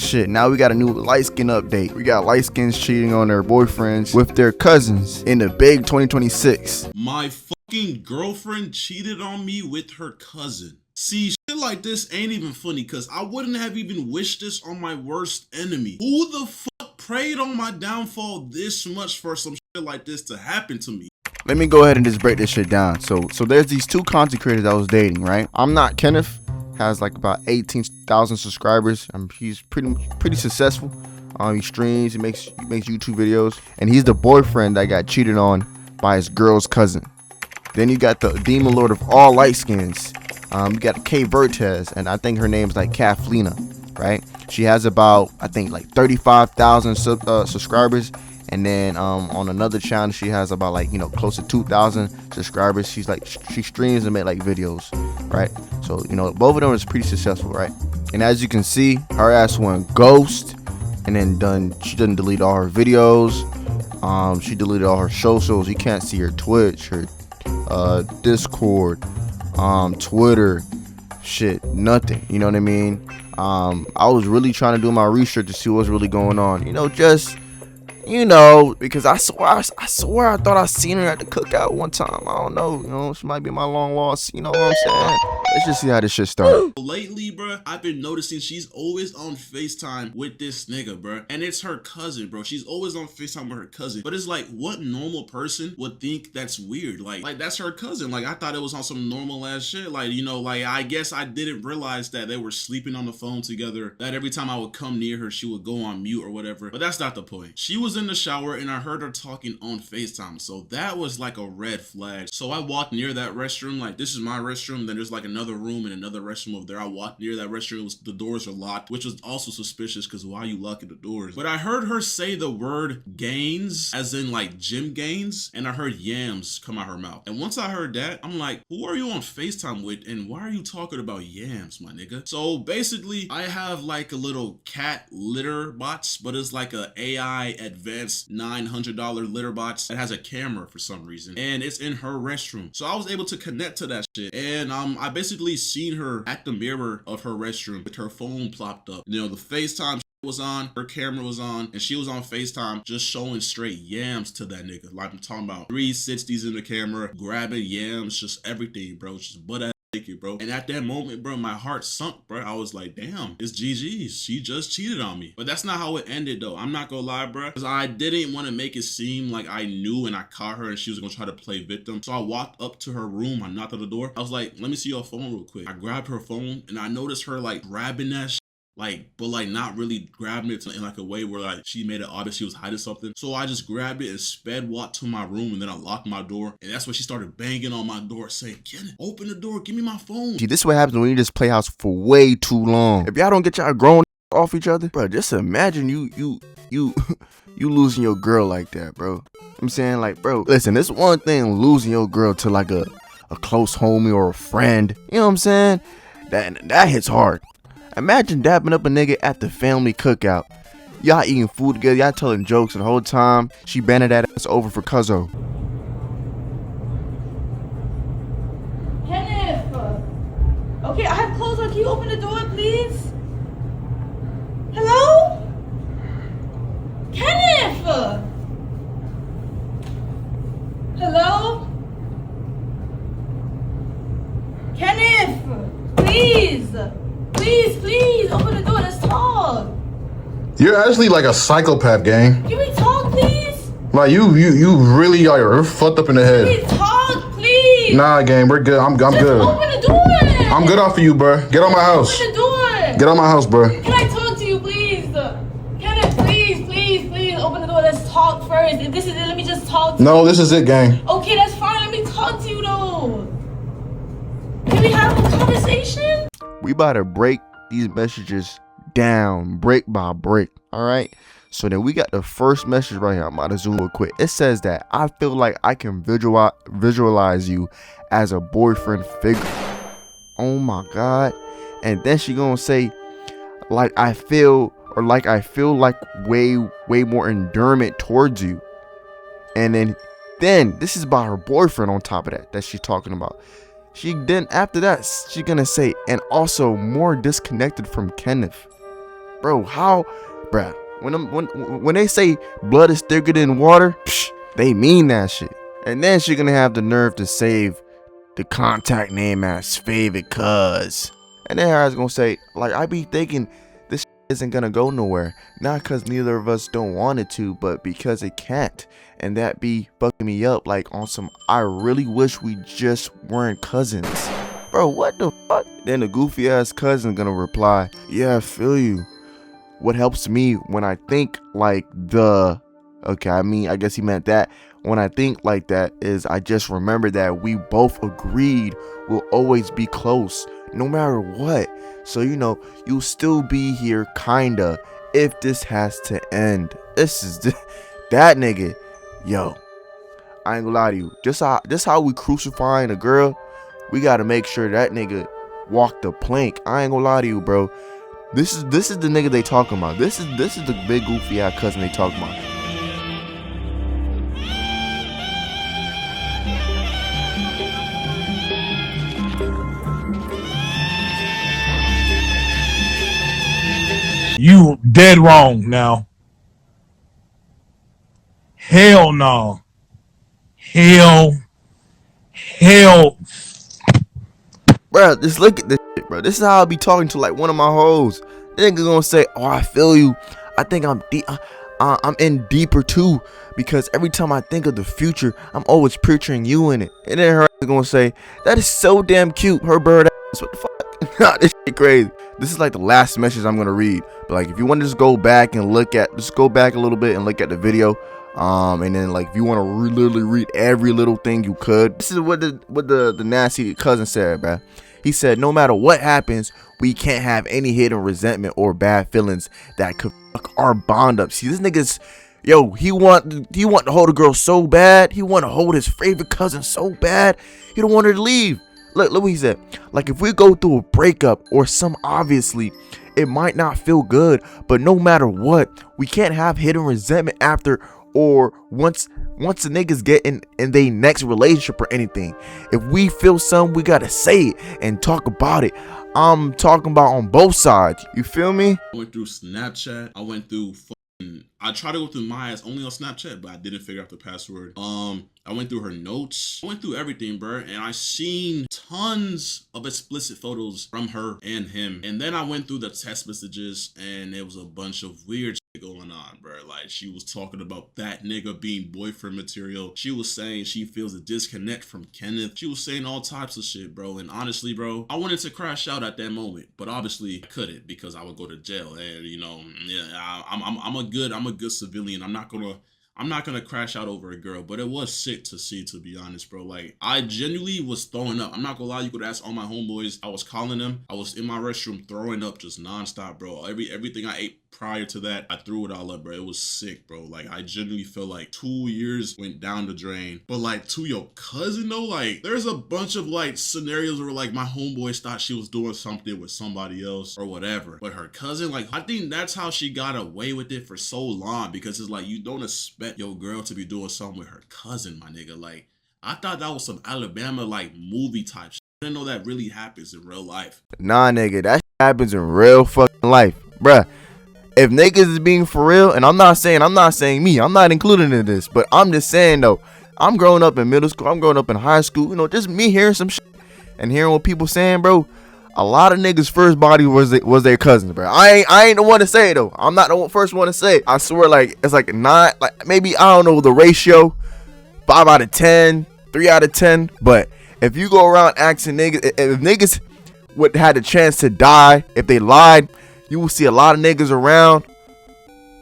shit, now we got a new light skin update. We got light skins cheating on their boyfriends with their cousins in the big 2026. My fucking girlfriend cheated on me with her cousin. See, shit like this ain't even funny, cause I wouldn't have even wished this on my worst enemy. Who the fuck prayed on my downfall this much for some shit like this to happen to me? Let me go ahead and just break this shit down. So there's these two content creators I was dating, right? ImnotKenneth has like about 18,000 subscribers. He's pretty successful. He streams, he makes YouTube videos, and he's the boyfriend that got cheated on by his girl's cousin. Then you got the demon lord of all light skins. You got Kvrtez, and I think her name's like Kathelina, right? She has about, I think, like 35,000 subscribers. And then on another channel, she has about like, close to 2,000 subscribers. She streams and make like videos, right? So, both of them is pretty successful, right? And as you can see, her ass went ghost, and then she didn't delete all her videos. She deleted all her socials. You can't see her Twitch, her Discord, Twitter, shit, nothing. You know what I mean? I was really trying to do my research to see what's really going on. Because I swear I thought I seen her at the cookout one time. I don't know, she might be my long lost, you know what I'm saying? Let's just see how this shit started. Lately, bro, I've been noticing she's always on FaceTime with this nigga, bro. And it's her cousin, bro. She's always on FaceTime with her cousin. But it's like, what normal person would think that's weird? Like that's her cousin. Like, I thought it was on some normal ass shit. Like, I guess I didn't realize that they were sleeping on the phone together. That every time I would come near her, she would go on mute or whatever. But that's not the point. She was in the shower and I heard her talking on FaceTime. So that was like a red flag. So I walked near that restroom. Like, this is my restroom. Then there's like another room and another restroom over there. I walked near that restroom. The doors are locked, which was also suspicious because why are you locking the doors? But I heard her say the word gains, as in like gym gains, and I heard yams come out her mouth. And once I heard that, I'm like, who are you on FaceTime with and why are you talking about yams, my nigga? So basically, I have like a little cat litter box, but it's like a AI advanced $900 litter box that has a camera for some reason, and it's in her restroom. So I was able to connect to that shit, and I basically seen her at the mirror of her restroom with her phone plopped up. The FaceTime was on, her camera was on, and she was on FaceTime just showing straight yams to that nigga. Like, I'm talking about 360s in the camera, grabbing yams, just everything, bro. Just butt ass naked, bro. And at that moment, bro, my heart sunk, bro. I was like, damn, it's GG's. She just cheated on me. But that's not how it ended, though. I'm not gonna lie, bro, because I didn't want to make it seem like I knew and I caught her and she was gonna try to play victim. So I walked up to her room. I knocked on the door. I was like, let me see your phone real quick. I grabbed her phone and I noticed her like grabbing that shit. But not really grabbing it in like a way where like she made it obvious she was hiding something. So I just grabbed it and sped walked to my room, and then I locked my door. And that's when she started banging on my door saying, "Kenneth, open the door, give me my phone." See, this is what happens when you just play house for way too long. If y'all don't get y'all grown off each other, bro, just imagine you losing your girl like that, bro. I'm saying, like, bro, listen, this one thing losing your girl to like a close homie or a friend. You know what I'm saying? That hits hard. Imagine dapping up a nigga at the family cookout. Y'all eating food together, y'all telling jokes, and the whole time she banded that ass over for cuzzo. Kenneth! Okay, I have clothes on. Can you open the door, please? Hello? Kenneth! Hello? Kenneth! Please! Please, open the door, let's talk. You're actually like a psychopath, gang. Can we talk, please? Like, you really are fucked up in the head. Can we talk, please? Nah, gang, we're good. I'm good. Open the door. I'm good off of you, bro. Get on my house. Open the door. Get on my house, bro. Can I talk to you, please? Kenneth, please, open the door. Let's talk first. If this is it, let me just talk to you. No, this is it, gang. Okay, that's fine. Let me talk to you, though. Can we have a conversation? We about to break these messages down, brick by brick, all right? So then we got the first message right here. I'm about to zoom real quick. It says that I feel like I can visualize you as a boyfriend figure. Oh my God. And then she gonna say, like I feel like way more endearment towards you. And then this is about her boyfriend on top of that she's talking about. After that, she's gonna say, and also more disconnected from Kenneth. Bro, how, bruh, when they say blood is thicker than water, they mean that shit. And then she gonna have the nerve to save the contact name as favorite cuz. And then her ass gonna say, like, I be thinking this isn't gonna go nowhere. Not cause neither of us don't want it to, but because it can't. And that be fucking me up, like on some, I really wish we just weren't cousins. Bro, what the fuck? Then the goofy ass cousin gonna reply, yeah, I feel you. What helps me when I think like okay, I guess he meant that. When I think like that is I just remember that we both agreed we'll always be close, no matter what. So, you know, you'll still be here, kinda, if this has to end. This is that nigga. Yo, I ain't gonna lie to you. Just how we crucifying a girl, we gotta make sure that nigga walk the plank. I ain't gonna lie to you, bro. This is the nigga they talking about. This is the big goofy ass cousin they talking about. You dead wrong now. Hell no. Hell. Bro, just look at this shit, bro. This is how I be talking to like one of my hoes. The nigga gonna say, oh, I feel you. I think I'm deep. I'm in deeper too, because every time I think of the future, I'm always picturing you in it. And then her ass gonna say, that is so damn cute. Her bird ass. What the fuck? Nah, this shit crazy. This is like the last message I'm gonna read. But like, if you want to just go back and just go back a little bit and look at the video. And then like if you want to literally read every little thing you could. This is what the nasty cousin said, bruh. He said, no matter what happens, we can't have any hidden resentment or bad feelings that could fuck our bond up. See, this nigga's, yo, he want to hold a girl so bad. He want to hold his favorite cousin so bad. He don't want her to leave. Look what he said. Like, if we go through a breakup or some, obviously it might not feel good, but no matter what, we can't have hidden resentment after or once the niggas get in they next relationship or anything. If we feel something, we gotta say it and talk about it. I'm talking about on both sides. You feel me? I went through Snapchat. I went through I tried to go through Maya's only on Snapchat, but I didn't figure out the password. I went through her notes. I went through everything, bro, and I seen tons of explicit photos from her and him. And then I went through the text messages, and there was a bunch of weird shit going on, bro. Like, she was talking about that nigga being boyfriend material. She was saying she feels a disconnect from Kenneth. She was saying all types of shit, bro. And honestly, bro, I wanted to crash out at that moment, but obviously I couldn't because I would go to jail. And you know, yeah, I'm a good civilian. I'm not gonna crash out over a girl, but it was sick to see, to be honest, bro. Like, I genuinely was throwing up. I'm not gonna lie, you could ask all my homeboys. I was calling them. I was in my restroom throwing up just nonstop, bro. Everything I ate prior to that, I threw it all up, bro. It was sick, bro. Like, I genuinely feel like 2 years went down the drain. But like, to your cousin though, like, there's a bunch of like scenarios where like my homeboys thought she was doing something with somebody else or whatever. But her cousin, like, I think that's how she got away with it for so long, because it's like, you don't expect your girl to be doing something with her cousin, my nigga. Like, I thought that was some Alabama like movie type shit. I didn't know that really happens in real life. Nah, nigga, that shit happens in real fucking life, bruh. If niggas is being for real, and I'm not saying me, I'm not included in this, but I'm just saying though, I'm growing up in middle school, I'm growing up in high school, you know, just me hearing some shit and hearing what people saying, bro. A lot of niggas' first body was their cousins, bro. I ain't the one to say it though. I'm not the first one to say it. I swear, like, it's like not like maybe, I don't know the ratio, 5 out of 10, 3 out of 10. But if you go around asking niggas, if niggas would had a chance to die if they lied, you will see a lot of niggas around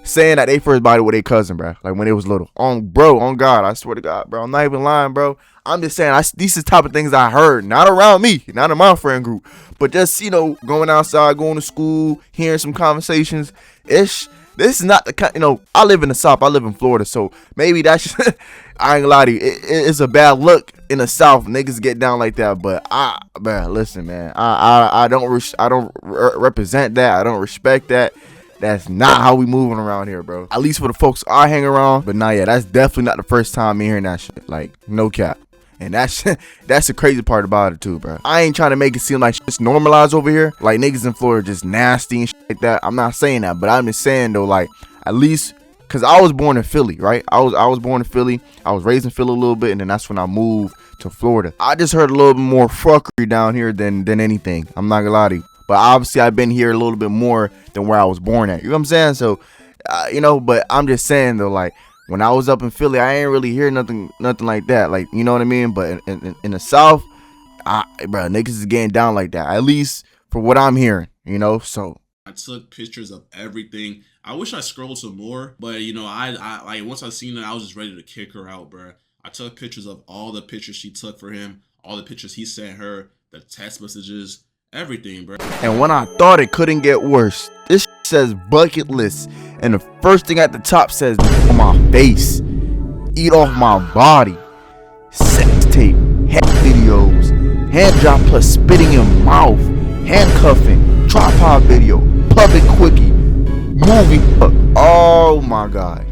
saying that they first body with their cousin, bro. Like when they was little. On God, I swear to God, bro. I'm not even lying, bro. I'm just saying, these is the type of things I heard, not around me, not in my friend group, but just, you know, going outside, going to school, hearing some conversations. This is not the kind, you know, I live in the South, I live in Florida, so maybe that's just, I ain't gonna lie to you, it's a bad look in the South, niggas get down like that, but man, listen, man, I don't represent that, I don't respect that. That's not how we moving around here, bro. At least for the folks I hang around. But nah, yeah, that's definitely not the first time me hearing that shit. Like, no cap. And that's that's the crazy part about it too, bro. I ain't trying to make it seem like shit's normalized over here. Like niggas in Florida just nasty and shit like that. I'm not saying that, but I'm just saying though, like at least because I was born in Philly, right? I was born in Philly. I was raised in Philly a little bit, and then that's when I moved to Florida. I just heard a little bit more fuckery down here than anything. I'm not gonna lie to you. But obviously I've been here a little bit more than where I was born at. You know what I'm saying? So, you know, but I'm just saying though, like when I was up in Philly, I ain't really hear nothing like that. Like, you know what I mean? But in the South, bro, niggas is getting down like that. At least for what I'm hearing, you know. So I took pictures of everything. I wish I scrolled some more, but you know, I like once I seen it, I was just ready to kick her out, bro. I took pictures of all the pictures she took for him, all the pictures he sent her, the text messages, everything, bro. And when I thought it couldn't get worse, this says bucket list, and the first thing at the top says on my face, eat off my body, sex tape, head videos, hand job plus spitting in mouth, handcuffing, tripod video, public quickie, movie. Oh my god,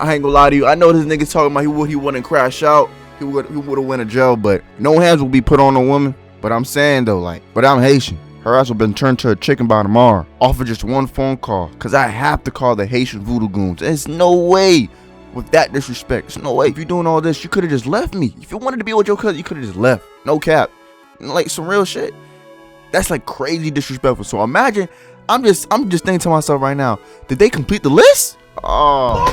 I ain't gonna lie to you. I know this nigga talking about he wouldn't crash out. He would have went to jail, but no hands will be put on a woman. But I'm saying though, like, but I'm Haitian. Her ass will been turned to a chicken by tomorrow. Off of just one phone call. Cause I have to call the Haitian voodoo goons. There's no way with that disrespect. There's no way. If you're doing all this, you could have just left me. If you wanted to be with your cousin, you could have just left. No cap. Like some real shit. That's like crazy disrespectful. So imagine, I'm just thinking to myself right now, did they complete the list? Oh.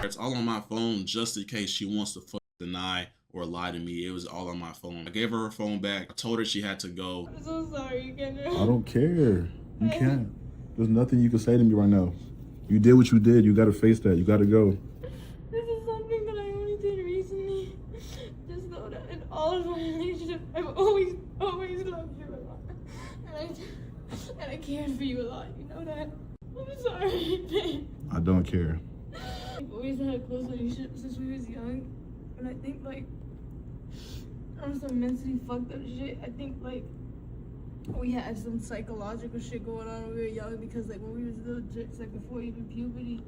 It's all on my phone just in case she wants to deny or lie to me. It was all on my phone. I gave her phone back. I told her she had to go. I'm so sorry, Kenneth. I don't care. You can't. There's nothing you can say to me right now. You did what you did. You gotta face that. You gotta go. This is something that I only did recently. Just know that in all of my relationships, I've always loved you a lot. And I cared for you a lot. You know that? I'm sorry, babe. I don't care. We've always had a close relationship since we was young. And I think, like, on some mentally fucked up shit, I think, like, we had some psychological shit going on when we were young because, like, when we was little jerks, like, before even puberty,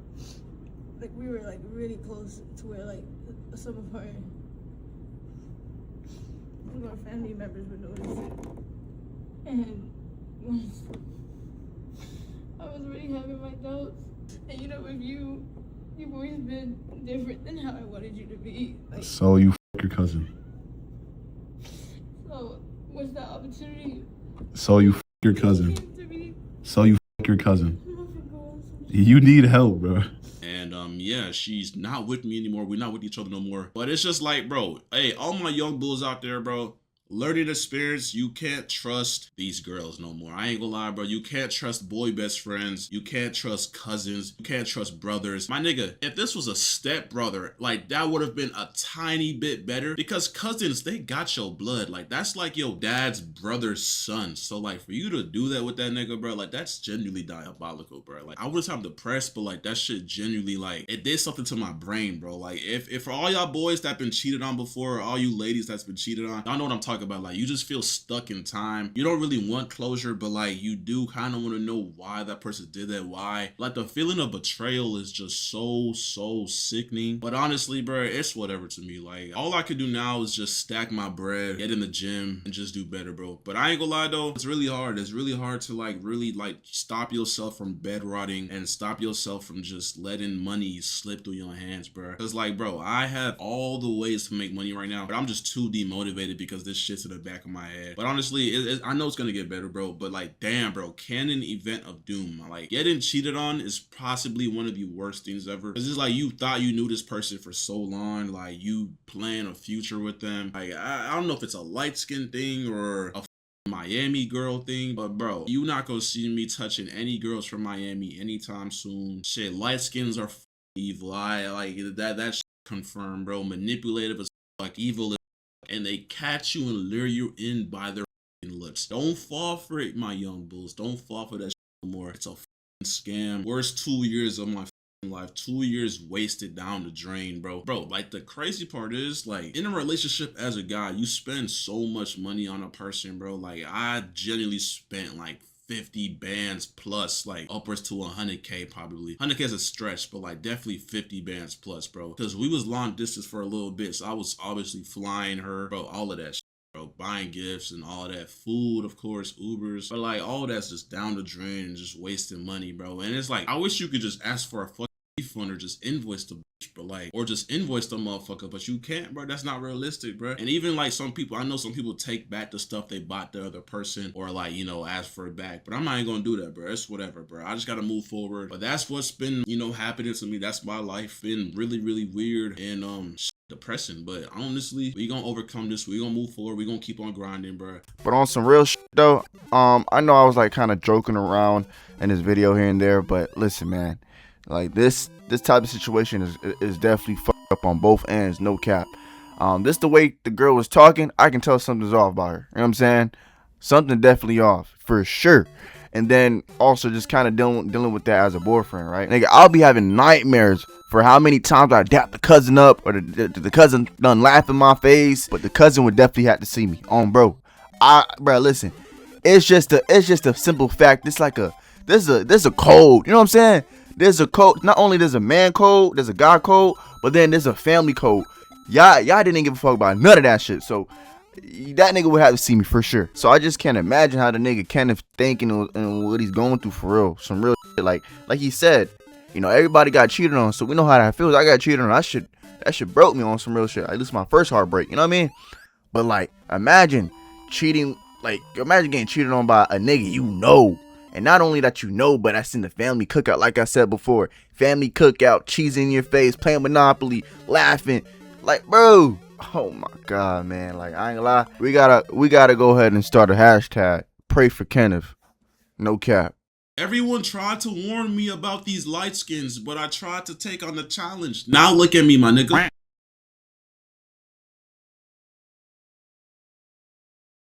like, we were, like, really close to where, like, some of our family members would notice it. And once I was really having my doubts. And, you know, with you, you've always been different than how I wanted you to be. Like, So you f your cousin. so, what's that opportunity? So you f your cousin. To be? So you f your cousin. Oh my God. You need help, bro. And yeah, she's not with me anymore. We're not with each other no more. But it's just like, bro, hey, all my young bulls out there, bro, learning experience, you can't trust these girls no more. I ain't gonna lie, bro. You can't trust boy best friends. You can't trust cousins. You can't trust brothers. My nigga, if this was a step brother, like that would have been a tiny bit better because cousins, they got your blood. Like that's like your dad's brother's son. So like for you to do that with that nigga, bro, like that's genuinely diabolical, bro. Like I was I'm depressed, but like that shit genuinely like it did something to my brain, bro. Like if for all y'all boys that been cheated on before, or all you ladies that's been cheated on, y'all know what I'm talking about. Like you just feel stuck in time. You don't really want closure, but like you do kind of want to know why that person did that. Why? Like the feeling of betrayal is just so sickening. But honestly, bro, it's whatever to me. Like all I could do now is just stack my bread, get in the gym, and just do better, bro. But I ain't gonna lie though, it's really hard. It's really hard to like really like stop yourself from bed rotting and stop yourself from just letting money slip through your hands, bro. Cause like, bro, I have all the ways to make money right now, but I'm just too demotivated because this shit's in the back of my head. But honestly, I know it's gonna get better, bro. But like, damn, bro, canon event of doom. Like, getting cheated on is possibly one of the worst things ever. Cause it's like you thought you knew this person for so long, like you plan a future with them. Like, I don't know if it's a light skin thing or a Miami girl thing, but bro, you not gonna see me touching any girls from Miami anytime soon. Shit, light skins are evil. I like that shit confirmed, bro. Manipulative as like evil as, and they catch you and lure you in by their looks. Don't fall for it, my young bulls. Don't fall for that shit no more. It's a scam. Worst 2 years of my life. 2 years wasted down the drain, bro. Like the crazy part is, like, in a relationship as a guy, you spend so much money on a person, bro. Like I genuinely spent like 50 bands plus, like upwards to 100K probably. 100K is a stretch, but like definitely 50 bands plus, bro. Because we was long distance for a little bit, so I was obviously flying her, bro, all of that shit, bro, buying gifts and all that, food, of course, Ubers, but like all that's just down the drain and just wasting money, bro. And it's like, I wish you could just ask for a fucking refund or just invoice the bitch, but like, or just invoice the motherfucker, but you can't, bro. That's not realistic, bro. And even like some people, I know some people take back the stuff they bought the other person, or like, you know, ask for it back, but I'm not even gonna do that, bro. It's whatever, bro. I just gotta move forward. But that's what's been, you know, happening to me. That's my life. Been really, really weird and depressing, but honestly, we gonna overcome this. We gonna move forward. We gonna keep on grinding, bro. But on some real shit though, I know I was like kind of joking around in this video here and there, but listen, man, like this type of situation is definitely fucked up on both ends, no cap. This the way the girl was talking, I can tell something's off about her. You know what I'm saying? Something definitely off for sure. And then also just kind of dealing with that as a boyfriend, right? Nigga, I'll be having nightmares for how many times I dap the cousin up, or the cousin done laugh in my face, but the cousin would definitely have to see me. Bro, bro, listen, it's just a simple fact. It's like there's a code. You know what I'm saying? There's a code. Not only there's a man code, there's a guy code, but then there's a family code. Y'all didn't give a fuck about none of that shit. So that nigga would have to see me for sure. So I just can't imagine how the nigga Kenneth thinking and what he's going through for real. Some real shit. Like he said, you know, everybody got cheated on, so we know how that feels. I got cheated on. That shit broke me on some real shit. At least my first heartbreak. You know what I mean? But like, imagine cheating. Like, imagine getting cheated on by a nigga you know. And not only that you know, but that's in the family cookout. Like I said before, family cookout, cheese in your face, playing Monopoly, laughing. Like, bro, oh my God, man. Like, I ain't gonna lie. We gotta go ahead and start a hashtag. Pray for Kenneth. No cap. Everyone tried to warn me about these light skins, but I tried to take on the challenge. Now look at me, my nigga.